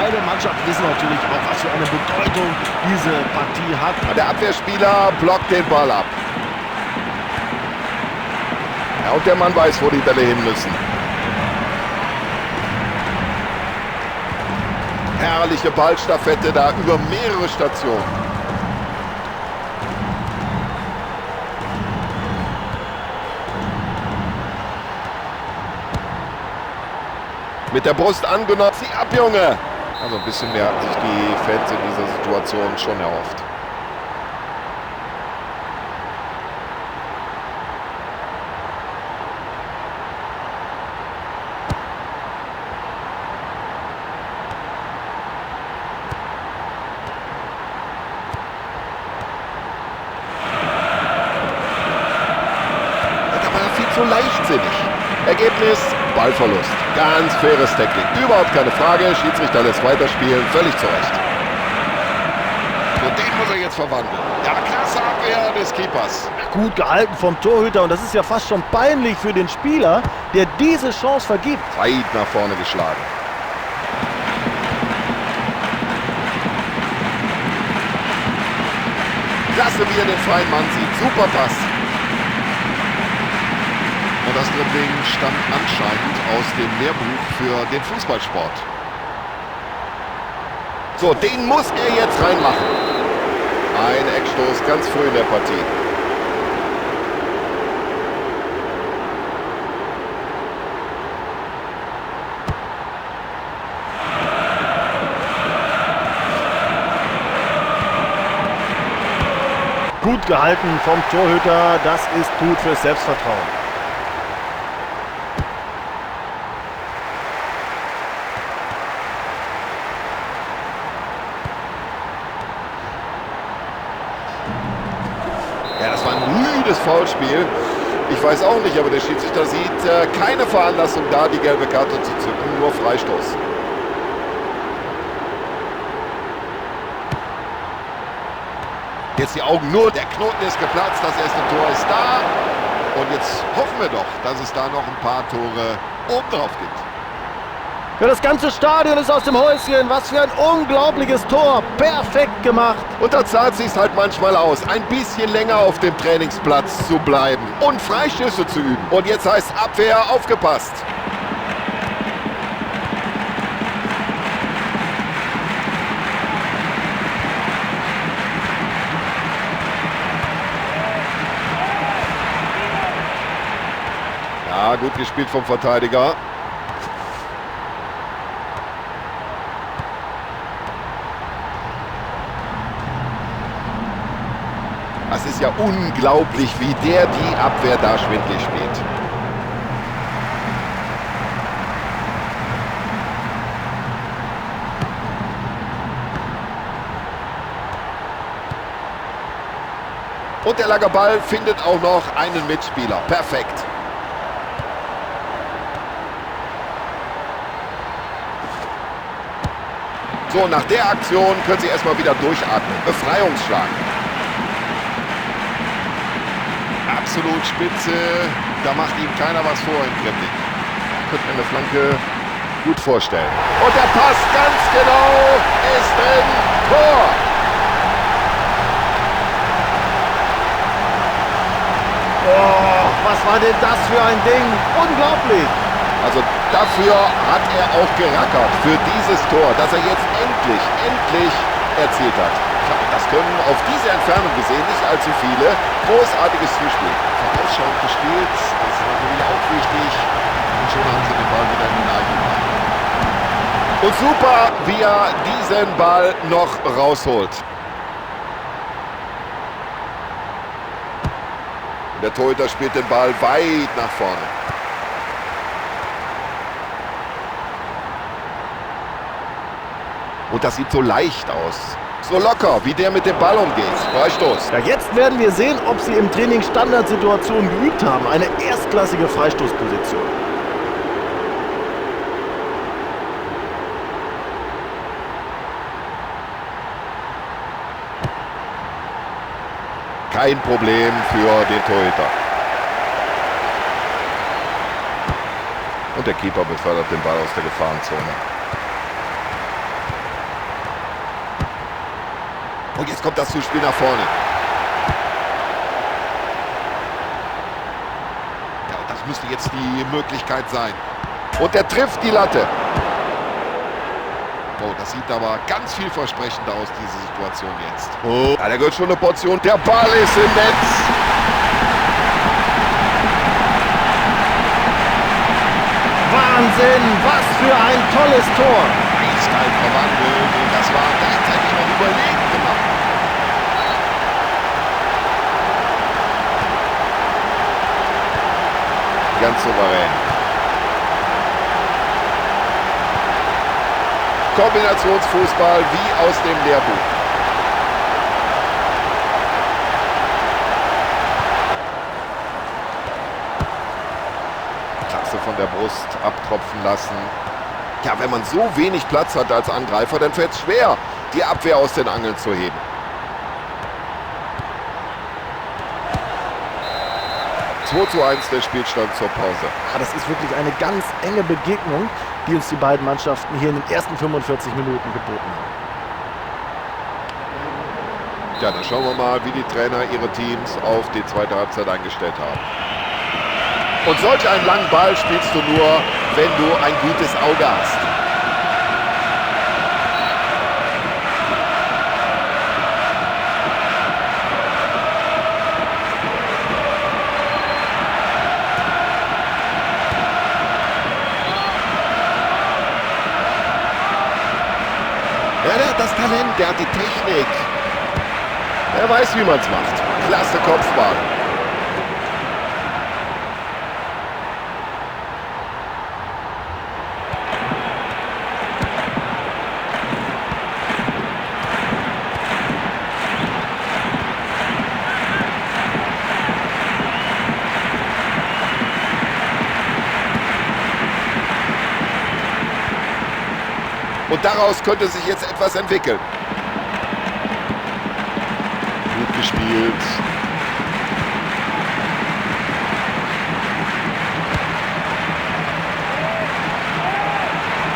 beide Mannschaften wissen natürlich auch, was für eine Bedeutung diese Partie hat. Der Abwehrspieler blockt den Ball ab. Ja, und der Mann weiß, wo die Bälle hin müssen. Herrliche Ballstaffette da über mehrere Stationen. Mit der Brust angenommen. Zieh ab, Junge! Also ein bisschen mehr hat sich die Fans in dieser Situation schon erhofft. Da war er viel zu leichtsinnig. Ergebnis: Ballverlust. Ganz faires Tackling. Überhaupt keine Frage. Schiedsrichter lässt weiterspielen. Völlig zu Recht. Und den muss er jetzt verwandeln. Ja, klasse Abwehr des Keepers. Gut gehalten vom Torhüter und das ist ja fast schon peinlich für den Spieler, der diese Chance vergibt. Weit nach vorne geschlagen. Klasse, wie er den freien Mann sieht. Super Pass. Und das Dribbling stammt anscheinend aus dem Lehrbuch für den Fußballsport. So, den muss er jetzt reinmachen. Ein Eckstoß ganz früh in der Partie. Gut gehalten vom Torhüter, das ist gut fürs Selbstvertrauen. Ja, das war ein müdes Foulspiel. Ich weiß auch nicht, aber der Schiedsrichter sieht keine Veranlassung da, die gelbe Karte zu zücken, nur Freistoß. Jetzt die Augen nur, der Knoten ist geplatzt, das erste Tor ist da. Und jetzt hoffen wir doch, dass es da noch ein paar Tore oben drauf gibt. Ja, das ganze Stadion ist aus dem Häuschen. Was für ein unglaubliches Tor. Perfekt gemacht. Und da zahlt es sich halt manchmal aus, ein bisschen länger auf dem Trainingsplatz zu bleiben und Freistöße zu üben. Und jetzt heißt Abwehr, aufgepasst. Ja, gut gespielt vom Verteidiger. Das ist ja unglaublich, wie der die Abwehr da schwindlig spielt. Und der lange Ball findet auch noch einen Mitspieler. Perfekt. So, nach der Aktion können sie erstmal wieder durchatmen. Befreiungsschlag. Absolut spitze. Da macht ihm keiner was vor in Kremlin. Könnte mir eine Flanke gut vorstellen. Und der Pass ganz genau ist drin. Tor. Oh, was war denn das für ein Ding? Unglaublich. Also dafür hat er auch gerackert, für dieses Tor, das er jetzt endlich erzielt hat. Das können auf diese Entfernung gesehen nicht allzu viele. Großartiges Zuspiel. Vorausschauend gespielt, das ist natürlich auch wichtig. Und schon haben sie den Ball wieder in den eigenen Reihen. Und super, wie er diesen Ball noch rausholt. Der Torhüter spielt den Ball weit nach vorne. Und das sieht so leicht aus. So locker, wie der mit dem Ball umgeht. Freistoß. Ja, jetzt werden wir sehen, ob sie im Training Standardsituationen geübt haben. Eine erstklassige Freistoßposition. Kein Problem für den Torhüter. Und der Keeper befördert den Ball aus der Gefahrenzone. Und jetzt kommt das Zuspiel nach vorne. Ja, und das müsste jetzt die Möglichkeit sein. Und er trifft die Latte. Oh, das sieht aber ganz vielversprechend aus, diese Situation jetzt. Oh, ja, da gehört schon eine Portion. Der Ball ist im Netz. Wahnsinn, was für ein tolles Tor. Eiskalt verwandelt und das war gleichzeitig noch überlegen gemacht. Ganz souverän. Kombinationsfußball wie aus dem Lehrbuch. Klasse von der Brust abtropfen lassen. Ja, wenn man so wenig Platz hat als Angreifer, dann fällt es schwer, die Abwehr aus den Angeln zu heben. Zu 1 der Spielstand zur Pause. Ja, das ist wirklich eine ganz enge Begegnung, die uns die beiden Mannschaften hier in den ersten 45 Minuten geboten haben. Ja, dann schauen wir mal, wie die Trainer ihre Teams auf die zweite Halbzeit eingestellt haben. Und solch einen langen Ball spielst du nur, wenn du ein gutes Auge hast. Ja, der hat das Talent, der hat die Technik. Er weiß, wie man es macht. Klasse Kopfball. Und daraus könnte sich jetzt etwas entwickeln. Gut gespielt.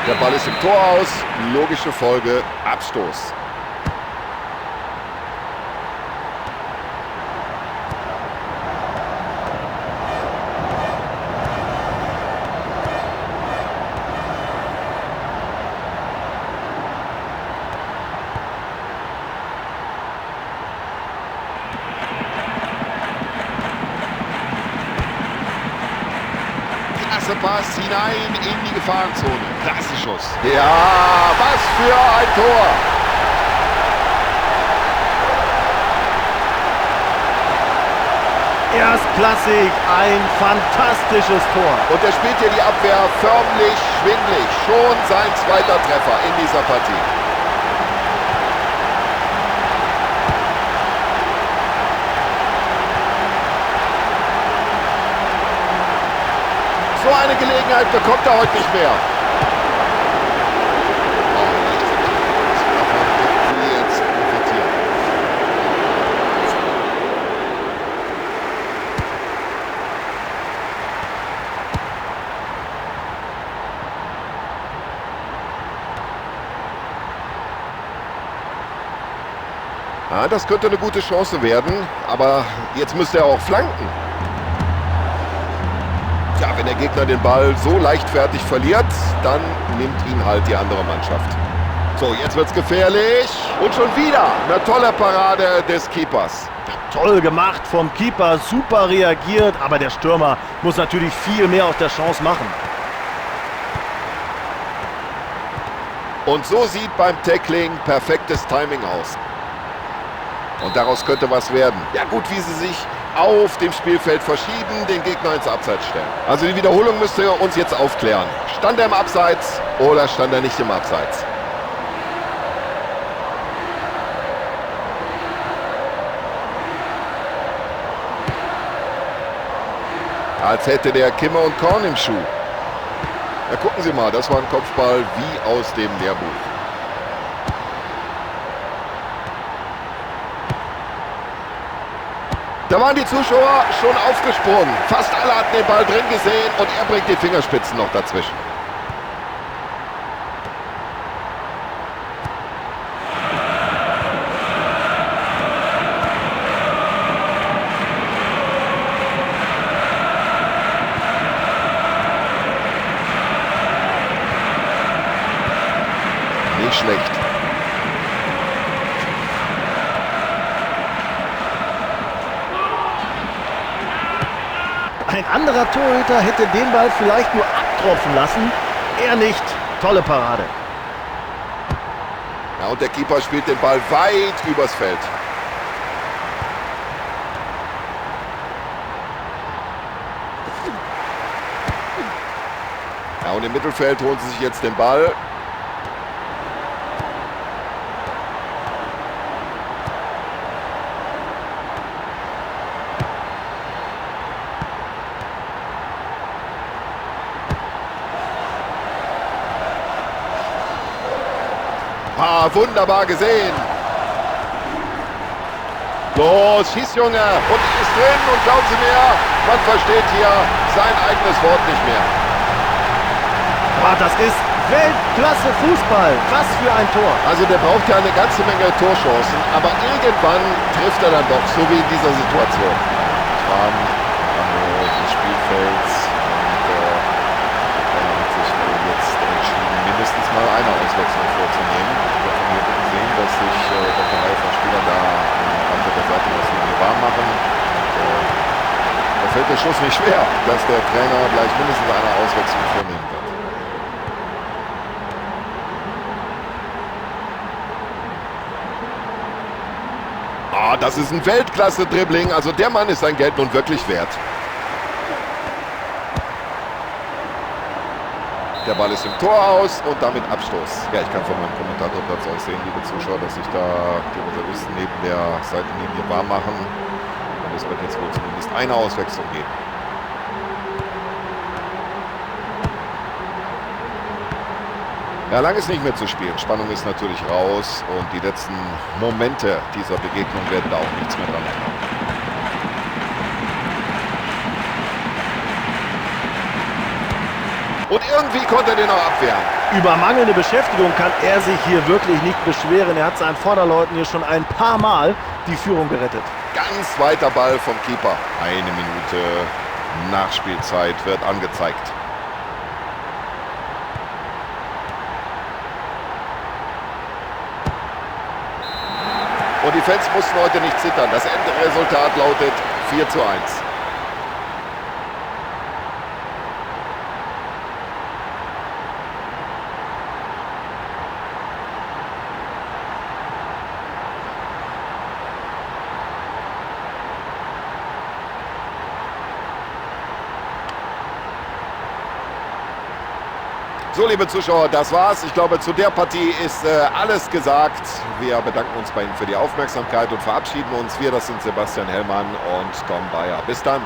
Der Ball ist im Tor aus. Logische Folge, Abstoß. Pass hinein in die Gefahrenzone. Klasse Schuss. Ja, was für ein Tor. Erstklassig, ein fantastisches Tor. Und er spielt hier die Abwehr förmlich schwindlig. Schon sein zweiter Treffer in dieser Partie. So eine Gelegenheit bekommt er heute nicht mehr. Ja, das könnte eine gute Chance werden, aber jetzt müsste er auch flanken. Ja, wenn der Gegner den Ball so leichtfertig verliert, dann nimmt ihn halt die andere Mannschaft. So, jetzt wird's gefährlich. Und schon wieder eine tolle Parade des Keepers. Toll gemacht vom Keeper, super reagiert, aber der Stürmer muss natürlich viel mehr aus der Chance machen. Und so sieht beim Tackling perfektes Timing aus. Und daraus könnte was werden. Ja gut, wie sie sich auf dem Spielfeld verschieben, den Gegner ins Abseits stellen. Also die Wiederholung müsste uns jetzt aufklären. Stand er im Abseits oder stand er nicht im Abseits? Als hätte der Kimmer und Korn im Schuh. Ja, gucken Sie mal, das war ein Kopfball wie aus dem Lehrbuch. Da waren die Zuschauer schon aufgesprungen. Fast alle hatten den Ball drin gesehen und er bringt die Fingerspitzen noch dazwischen. Ein anderer Torhüter hätte den Ball vielleicht nur abtropfen lassen. Er nicht. Tolle Parade. Ja, und der Keeper spielt den Ball weit übers Feld. Ja, und im Mittelfeld holen sie sich jetzt den Ball. Ah, wunderbar gesehen. Los, schieß, Junge. Und die ist drin. Und glauben Sie mir, man versteht hier sein eigenes Wort nicht mehr. Ah, das ist Weltklasse Fußball. Was für ein Tor. Also der braucht ja eine ganze Menge Torchancen. Aber irgendwann trifft er dann doch, so wie in dieser Situation. Rahmen des Spielfelds. Und hat sich jetzt entschieden, mindestens mal eine Auswechslung vorzunehmen. Ich habe von hier gesehen, dass sich doch eine Reihe von Spielern da an der Seite das Linie warm machen. Da fällt der Schuss nicht schwer, dass der Trainer gleich mindestens eine Auswechslung vornehmen wird. Ah, das ist ein Weltklasse-Dribbling. Also der Mann ist sein Geld nun wirklich wert. Der Ball ist im Tor aus und damit Abstoß. Ja, ich kann von meinem Kommentatorplatz aus sehen, liebe Zuschauer, dass sich da die Reservisten neben der Seitenlinie warm machen. Und es wird jetzt wohl zumindest eine Auswechslung geben. Ja, lang ist nicht mehr zu spielen. Spannung ist natürlich raus und die letzten Momente dieser Begegnung werden da auch nichts mehr dran ändern. Und irgendwie konnte er den auch abwehren. Über mangelnde Beschäftigung kann er sich hier wirklich nicht beschweren. Er hat seinen Vorderleuten hier schon ein paar Mal die Führung gerettet. Ganz weiter Ball vom Keeper. Eine Minute Nachspielzeit wird angezeigt. Und die Fans mussten heute nicht zittern. Das Endresultat lautet 4:1. So, liebe Zuschauer, das war's. Ich glaube, zu der Partie ist alles gesagt. Wir bedanken uns bei Ihnen für die Aufmerksamkeit und verabschieden uns. Wir, das sind Sebastian Hellmann und Tom Bayer. Bis dann.